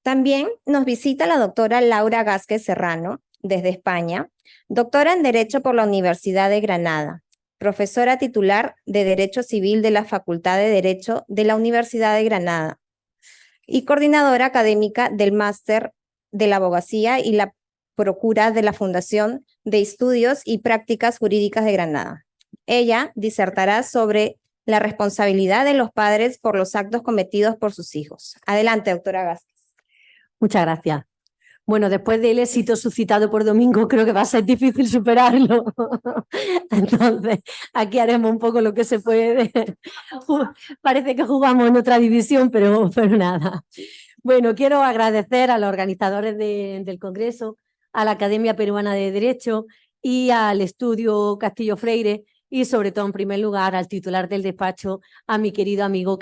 También nos visita la doctora Laura Gázquez Serrano, desde España, doctora en Derecho por la Universidad de Granada, profesora titular de Derecho Civil de la Facultad de Derecho de la Universidad de Granada y coordinadora académica del Máster de la Abogacía y la Procura de la Fundación de Estudios y Prácticas Jurídicas de Granada. Ella disertará sobre la responsabilidad de los padres por los actos cometidos por sus hijos. Adelante, doctora Gázquez. Muchas gracias. Bueno, después del éxito suscitado por Domingo, creo que va a ser difícil superarlo. Entonces, aquí haremos un poco lo que se puede. Parece que jugamos en otra división, pero nada. Bueno, quiero agradecer a los organizadores del Congreso, a la Academia Peruana de Derecho y al Estudio Castillo Freire, y sobre todo, en primer lugar, al titular del despacho, a mi querido amigo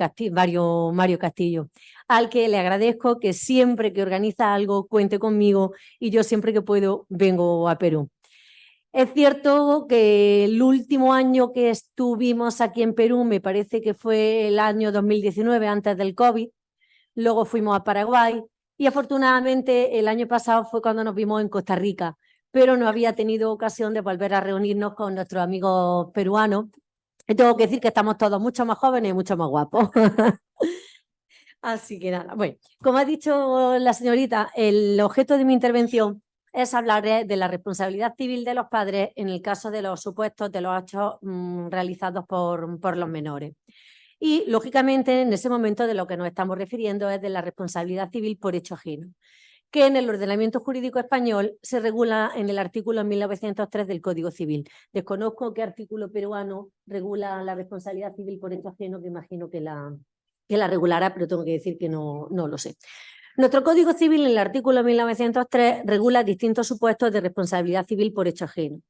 Mario Castillo, al que le agradezco que siempre que organiza algo cuente conmigo y yo siempre que puedo vengo a Perú. Es cierto que el último año que estuvimos aquí en Perú me parece que fue el año 2019, antes del COVID, luego fuimos a Paraguay y afortunadamente el año pasado fue cuando nos vimos en Costa Rica, pero no había tenido ocasión de volver a reunirnos con nuestros amigos peruanos. Y tengo que decir que estamos todos mucho más jóvenes y mucho más guapos. Así que nada, bueno, como ha dicho la señorita, el objeto de mi intervención es hablar de la responsabilidad civil de los padres en el caso de los supuestos de los hechos realizados por los menores. Y, lógicamente, en ese momento de lo que nos estamos refiriendo es de la responsabilidad civil por hecho ajeno, que en el ordenamiento jurídico español se regula en el artículo 1903 del Código Civil. Desconozco qué artículo peruano regula la responsabilidad civil por hecho ajeno, que imagino que la regulará, pero tengo que decir que no lo sé. Nuestro Código Civil, en el artículo 1903, regula distintos supuestos de responsabilidad civil por hecho ajeno.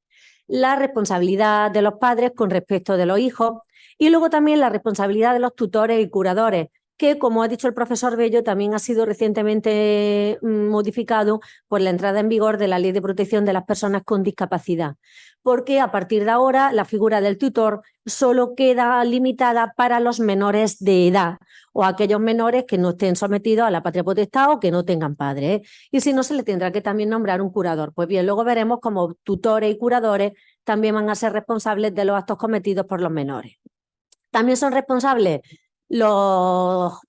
La responsabilidad de los padres con respecto de los hijos y luego también la responsabilidad de los tutores y curadores, que, como ha dicho el profesor Bello, también ha sido recientemente modificado por la entrada en vigor de la Ley de Protección de las Personas con Discapacidad, porque a partir de ahora la figura del tutor solo queda limitada para los menores de edad o aquellos menores que no estén sometidos a la patria potestad o que no tengan padre, ¿eh? Y si no, se le tendrá que también nombrar un curador. Pues bien, luego veremos cómo tutores y curadores también van a ser responsables de los actos cometidos por los menores. También son responsables los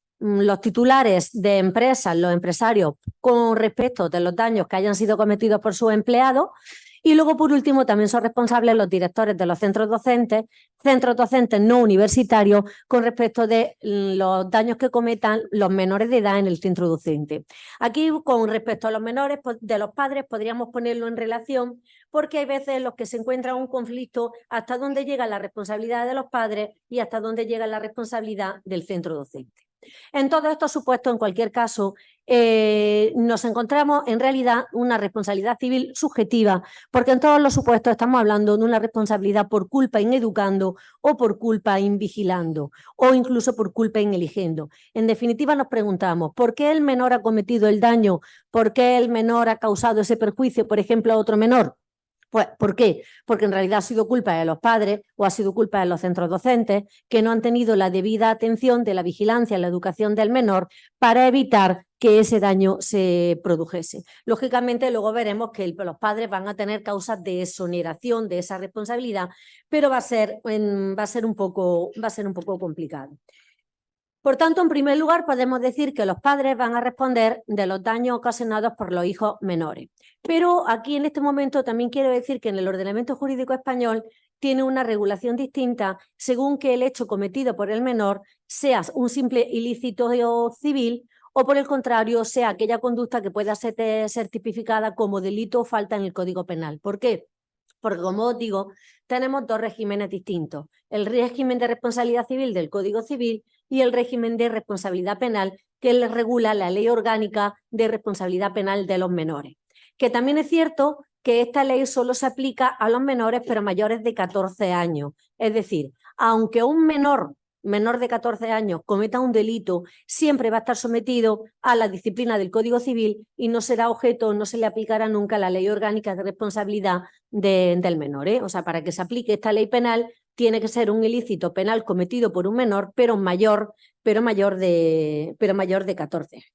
titulares de empresas, los empresarios, con respecto de los daños que hayan sido cometidos por sus empleados. Y luego, por último, también son responsables los directores de los centros docentes no universitarios, con respecto de los daños que cometan los menores de edad en el centro docente. Aquí, con respecto a los menores de los padres, podríamos ponerlo en relación, porque hay veces en los que se encuentra un conflicto hasta dónde llega la responsabilidad de los padres y hasta dónde llega la responsabilidad del centro docente. En todos estos supuestos, en cualquier caso, nos encontramos en realidad una responsabilidad civil subjetiva, porque en todos los supuestos estamos hablando de una responsabilidad por culpa en educando o por culpa en vigilando o incluso por culpa en eligiendo. En definitiva, nos preguntamos, ¿por qué el menor ha cometido el daño? ¿Por qué el menor ha causado ese perjuicio, por ejemplo, a otro menor? Pues, ¿por qué? Porque en realidad ha sido culpa de los padres o ha sido culpa de los centros docentes que no han tenido la debida atención de la vigilancia y la educación del menor para evitar que ese daño se produjese. Lógicamente, luego veremos que los padres van a tener causas de exoneración de esa responsabilidad, pero va a ser un poco complicado. Por tanto, en primer lugar, podemos decir que los padres van a responder de los daños ocasionados por los hijos menores. Pero aquí, en este momento, también quiero decir que en el ordenamiento jurídico español tiene una regulación distinta según que el hecho cometido por el menor sea un simple ilícito civil o, por el contrario, sea aquella conducta que pueda ser tipificada como delito o falta en el Código Penal. ¿Por qué? Porque, como os digo, tenemos dos regímenes distintos: el régimen de responsabilidad civil del Código Civil y el régimen de responsabilidad penal que le regula la Ley Orgánica de Responsabilidad Penal de los Menores. Que también es cierto que esta ley solo se aplica a los menores, pero mayores de 14 años. Es decir, aunque un menor de 14 años cometa un delito, siempre va a estar sometido a la disciplina del Código Civil y no será objeto, no se le aplicará nunca la Ley Orgánica de Responsabilidad del menor, ¿eh? O sea, para que se aplique esta ley penal tiene que ser un ilícito penal cometido por un menor, pero mayor de 14 años.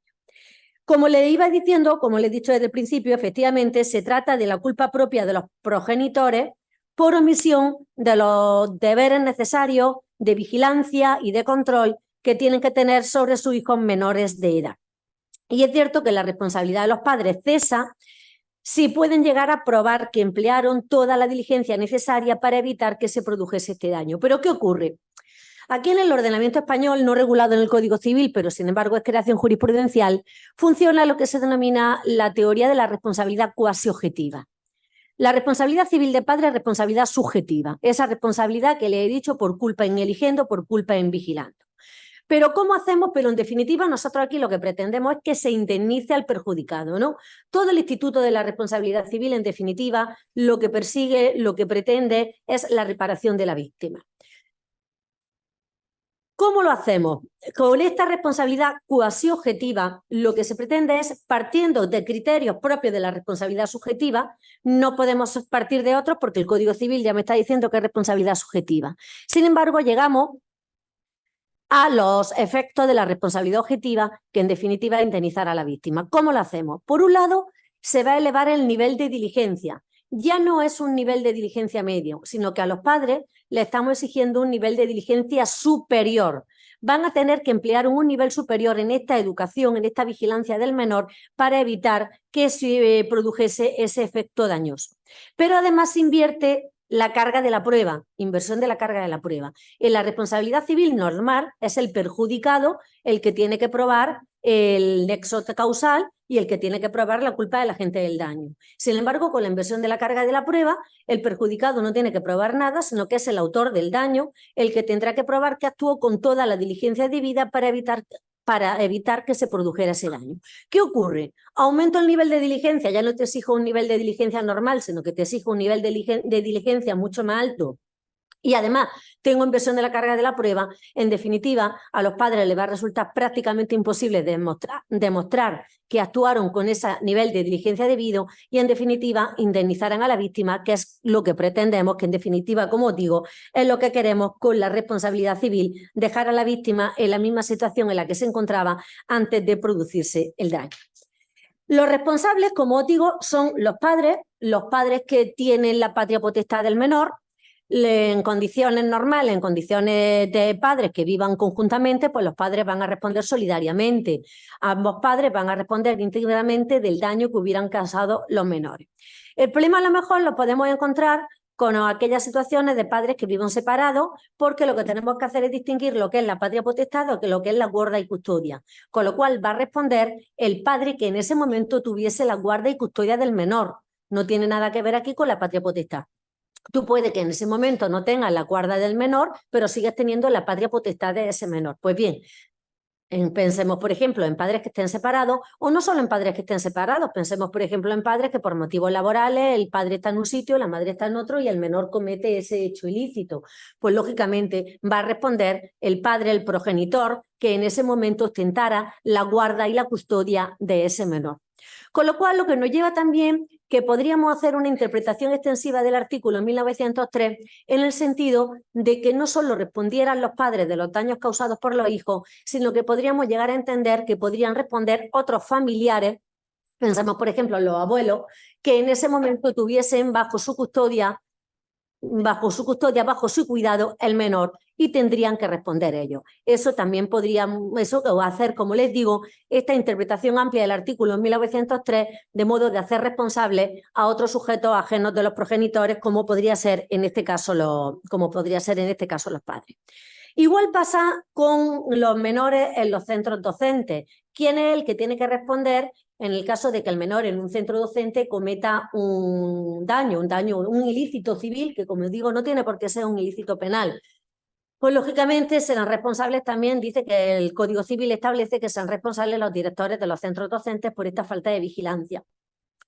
Como le iba diciendo, como le he dicho desde el principio, efectivamente se trata de la culpa propia de los progenitores por omisión de los deberes necesarios de vigilancia y de control que tienen que tener sobre sus hijos menores de edad. Y es cierto que la responsabilidad de los padres cesa si pueden llegar a probar que emplearon toda la diligencia necesaria para evitar que se produjese este daño. Pero ¿qué ocurre? Aquí en el ordenamiento español, no regulado en el Código Civil, pero sin embargo es creación jurisprudencial, funciona lo que se denomina la teoría de la responsabilidad cuasi objetiva. La responsabilidad civil de padre es responsabilidad subjetiva, esa responsabilidad que le he dicho por culpa en eligiendo, por culpa en vigilando. Pero ¿cómo hacemos? Pero en definitiva nosotros aquí lo que pretendemos es que se indemnice al perjudicado, ¿no? Todo el Instituto de la Responsabilidad Civil, en definitiva, lo que persigue, lo que pretende es la reparación de la víctima. ¿Cómo lo hacemos? Con esta responsabilidad cuasi objetiva, lo que se pretende es, partiendo de criterios propios de la responsabilidad subjetiva, no podemos partir de otros porque el Código Civil ya me está diciendo que es responsabilidad subjetiva. Sin embargo, llegamos a los efectos de la responsabilidad objetiva, que en definitiva es indemnizar a la víctima. ¿Cómo lo hacemos? Por un lado, se va a elevar el nivel de diligencia. Ya no es un nivel de diligencia medio, sino que a los padres le estamos exigiendo un nivel de diligencia superior. Van a tener que emplear un nivel superior en esta educación, en esta vigilancia del menor, para evitar que se produjese ese efecto dañoso. Pero además se invierte la carga de la prueba, inversión de la carga de la prueba. En la responsabilidad civil normal es el perjudicado el que tiene que probar el nexo causal y el que tiene que probar la culpa del agente del daño. Sin embargo, con la inversión de la carga de la prueba, el perjudicado no tiene que probar nada, sino que es el autor del daño el que tendrá que probar que actuó con toda la diligencia debida para evitar que se produjera ese daño. ¿Qué ocurre? Aumento el nivel de diligencia, ya no te exijo un nivel de diligencia normal, sino que te exijo un nivel de diligencia mucho más alto. Y además tengo inversión de la carga de la prueba. En definitiva, a los padres les va a resultar prácticamente imposible demostrar que actuaron con ese nivel de diligencia debido y en definitiva indemnizarán a la víctima, que es lo que pretendemos, que en definitiva, como os digo, es lo que queremos con la responsabilidad civil, dejar a la víctima en la misma situación en la que se encontraba antes de producirse el daño. Los responsables, como os digo, son los padres que tienen la patria potestad del menor. En condiciones normales, en condiciones de padres que vivan conjuntamente, pues los padres van a responder solidariamente. Ambos padres van a responder íntegramente del daño que hubieran causado los menores. El problema a lo mejor lo podemos encontrar con aquellas situaciones de padres que viven separados, porque lo que tenemos que hacer es distinguir lo que es la patria potestad o lo que es la guarda y custodia. Con lo cual va a responder el padre que en ese momento tuviese la guarda y custodia del menor. No tiene nada que ver aquí con la patria potestad. Tú puedes que en ese momento no tengas la guarda del menor, pero sigues teniendo la patria potestad de ese menor. Pues bien, pensemos, por ejemplo, en padres que estén separados, o no solo en padres que estén separados, pensemos, por ejemplo, en padres que por motivos laborales el padre está en un sitio, la madre está en otro y el menor comete ese hecho ilícito. Pues lógicamente va a responder el padre, el progenitor, que en ese momento ostentara la guarda y la custodia de ese menor. Con lo cual, lo que nos lleva también que podríamos hacer una interpretación extensiva del artículo 1903 en el sentido de que no solo respondieran los padres de los daños causados por los hijos, sino que podríamos llegar a entender que podrían responder otros familiares, pensamos por ejemplo en los abuelos, que en ese momento tuviesen bajo su custodia, bajo su cuidado el menor y tendrían que responder ellos. Eso también hacer, como les digo, esta interpretación amplia del artículo 1903 de modo de hacer responsables a otros sujetos ajenos de los progenitores, como podría ser en este caso los padres. Igual pasa con los menores en los centros docentes. ¿Quién es el que tiene que responder en el caso de que el menor en un centro docente cometa un ilícito civil, que como digo no tiene por qué ser un ilícito penal? Pues lógicamente serán responsables también, dice que el Código Civil establece que serán responsables los directores de los centros docentes por esta falta de vigilancia.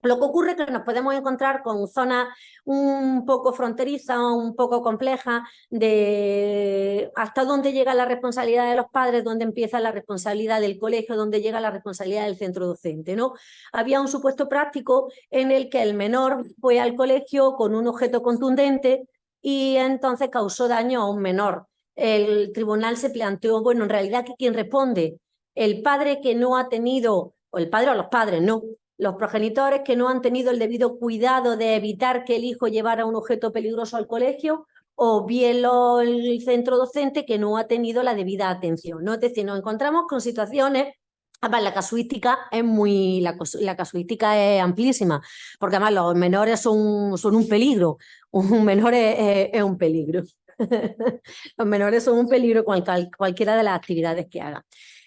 Lo que ocurre es que nos podemos encontrar con zonas un poco fronterizas, un poco complejas, de hasta dónde llega la responsabilidad de los padres, dónde empieza la responsabilidad del colegio, dónde llega la responsabilidad del centro docente, ¿no? Había un supuesto práctico en el que el menor fue al colegio con un objeto contundente y entonces causó daño a un menor. El tribunal se planteó, bueno, en realidad, ¿quién responde? El padre que no ha tenido o el padre o los padres, no. Los progenitores que no han tenido el debido cuidado de evitar que el hijo llevara un objeto peligroso al colegio, o bien el centro docente que no ha tenido la debida atención, ¿no? Es decir, nos encontramos con situaciones. Además, la casuística es amplísima, porque además los menores son un peligro. Un menor es un peligro. Los menores son un peligro cualquiera de las actividades que hagan.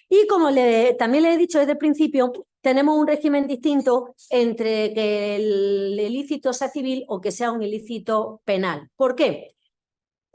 Y como también les he dicho desde el principio, tenemos un régimen distinto entre que el ilícito sea civil o que sea un ilícito penal. ¿Por qué?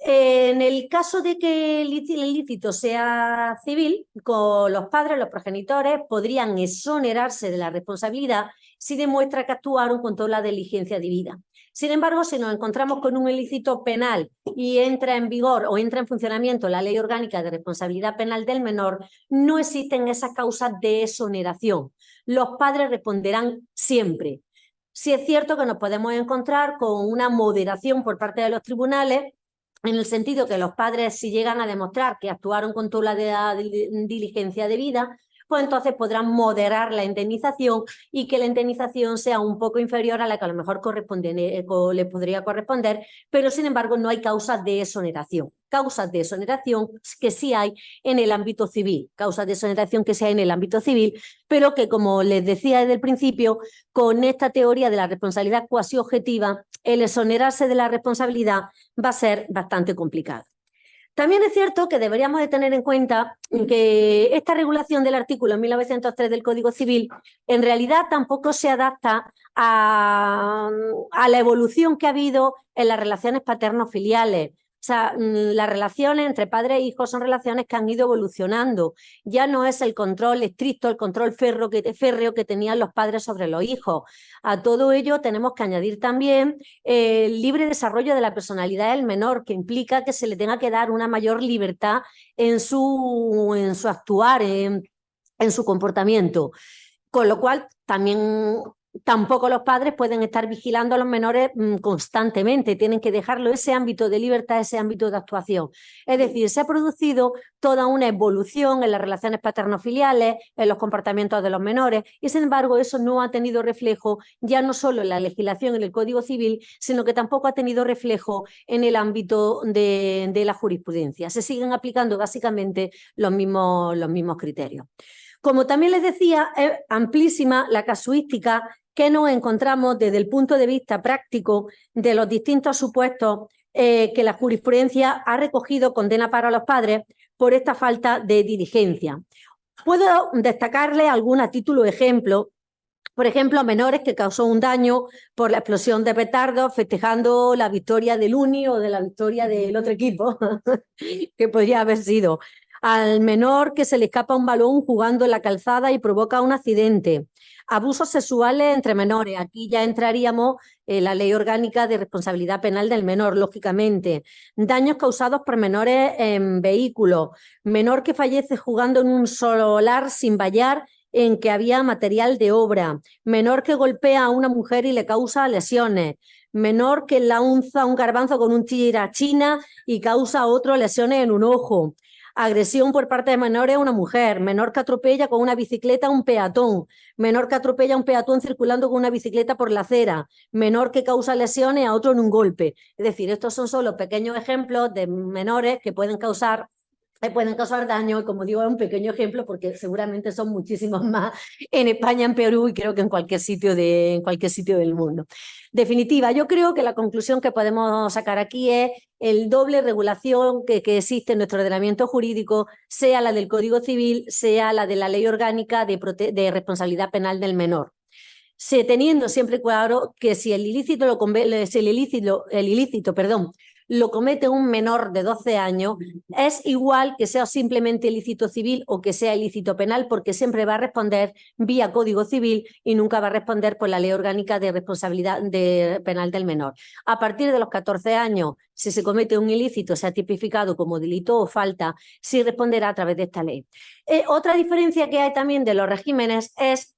En el caso de que el ilícito sea civil, con los padres, los progenitores, podrían exonerarse de la responsabilidad si demuestra que actuaron con toda la diligencia debida. Sin embargo, si nos encontramos con un ilícito penal y entra en vigor o entra en funcionamiento la Ley Orgánica de Responsabilidad Penal del Menor, no existen esas causas de exoneración. Los padres responderán siempre. Sí es cierto que nos podemos encontrar con una moderación por parte de los tribunales, en el sentido que los padres, si llegan a demostrar que actuaron con toda la diligencia debida, pues entonces podrán moderar la indemnización y que la indemnización sea un poco inferior a la que a lo mejor le podría corresponder, pero sin embargo no hay causas de exoneración. Causas de exoneración que sí hay en el ámbito civil, causas de exoneración que sí hay en el ámbito civil, pero que, como les decía desde el principio, con esta teoría de la responsabilidad cuasi objetiva, el exonerarse de la responsabilidad va a ser bastante complicado. También es cierto que deberíamos de tener en cuenta que esta regulación del artículo 1903 del Código Civil en realidad tampoco se adapta a la evolución que ha habido en las relaciones paterno-filiales. O sea, las relaciones entre padre e hijo son relaciones que han ido evolucionando. Ya no es el control estricto, el control férreo que tenían los padres sobre los hijos. A todo ello tenemos que añadir también el libre desarrollo de la personalidad del menor, que implica que se le tenga que dar una mayor libertad en su actuar, en su comportamiento. Con lo cual, tampoco los padres pueden estar vigilando a los menores constantemente, tienen que dejarlo ese ámbito de libertad, ese ámbito de actuación. Es decir, se ha producido toda una evolución en las relaciones paterno-filiales, en los comportamientos de los menores, y sin embargo eso no ha tenido reflejo ya no solo en la legislación, en el Código Civil, sino que tampoco ha tenido reflejo en el ámbito de la jurisprudencia. Se siguen aplicando básicamente los mismos criterios. Como también les decía, es amplísima la casuística que nos encontramos desde el punto de vista práctico de los distintos supuestos que la jurisprudencia ha recogido condena para los padres por esta falta de diligencia. Puedo destacarle algún a título de ejemplo. Por ejemplo, a menores que causó un daño por la explosión de petardos festejando la victoria del Uni o de la victoria del otro equipo, que podría haber sido. Al menor que se le escapa un balón jugando en la calzada y provoca un accidente. Abusos sexuales entre menores. Aquí ya entraríamos en la Ley Orgánica de Responsabilidad Penal del Menor, lógicamente. Daños causados por menores en vehículos. Menor que fallece jugando en un solar sin vallar en que había material de obra. Menor que golpea a una mujer y le causa lesiones. Menor que lanza un garbanzo con un tirachina y causa a otro lesiones en un ojo. Agresión por parte de menores a una mujer, menor que atropella con una bicicleta a un peatón, menor que atropella a un peatón circulando con una bicicleta por la acera, menor que causa lesiones a otro en un golpe. Es decir, estos son solo pequeños ejemplos de menores que pueden causar daño, y como digo, es un pequeño ejemplo porque seguramente son muchísimos más en España, en Perú y creo que en cualquier sitio del mundo. Definitiva, yo creo que la conclusión que podemos sacar aquí es el doble regulación que existe en nuestro ordenamiento jurídico, sea la del Código Civil, sea la de la Ley Orgánica de Responsabilidad Penal del Menor. Teniendo siempre claro que si el ilícito lo comete un menor de 12 años, es igual que sea simplemente ilícito civil o que sea ilícito penal, porque siempre va a responder vía Código Civil y nunca va a responder por la Ley Orgánica de Responsabilidad Penal del Menor. A partir de los 14 años, si se comete un ilícito, sea tipificado como delito o falta, sí responderá a través de esta ley. Otra diferencia que hay también de los regímenes es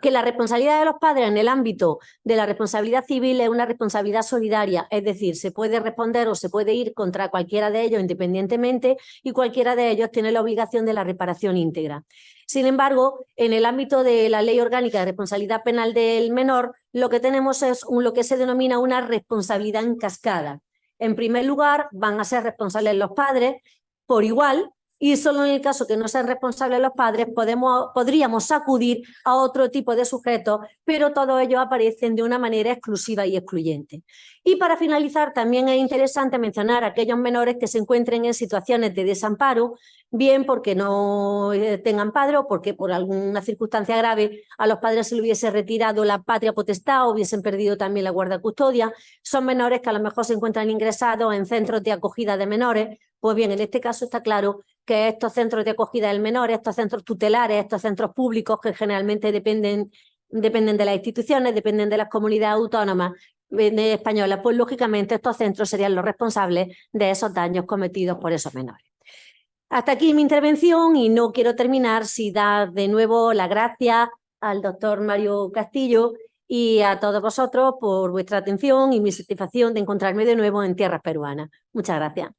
que la responsabilidad de los padres en el ámbito de la responsabilidad civil es una responsabilidad solidaria, es decir, se puede responder o se puede ir contra cualquiera de ellos independientemente y cualquiera de ellos tiene la obligación de la reparación íntegra. Sin embargo, en el ámbito de la Ley Orgánica de Responsabilidad Penal del Menor, lo que tenemos es lo que se denomina una responsabilidad en cascada. En primer lugar, van a ser responsables los padres por igual, y solo en el caso que no sean responsables los padres podríamos acudir a otro tipo de sujetos, pero todos ellos aparecen de una manera exclusiva y excluyente. Y para finalizar, también es interesante mencionar a aquellos menores que se encuentren en situaciones de desamparo, bien porque no tengan padre o porque por alguna circunstancia grave a los padres se les hubiese retirado la patria potestad o hubiesen perdido también la guarda custodia. Son menores que a lo mejor se encuentran ingresados en centros de acogida de menores. Pues bien, en este caso está claro que estos centros de acogida del menor, estos centros tutelares, estos centros públicos que generalmente dependen de las instituciones, dependen de las comunidades autónomas españolas, pues lógicamente estos centros serían los responsables de esos daños cometidos por esos menores. Hasta aquí mi intervención y no quiero terminar sin dar de nuevo las gracias al doctor Mario Castillo y a todos vosotros por vuestra atención y mi satisfacción de encontrarme de nuevo en tierras peruanas. Muchas gracias.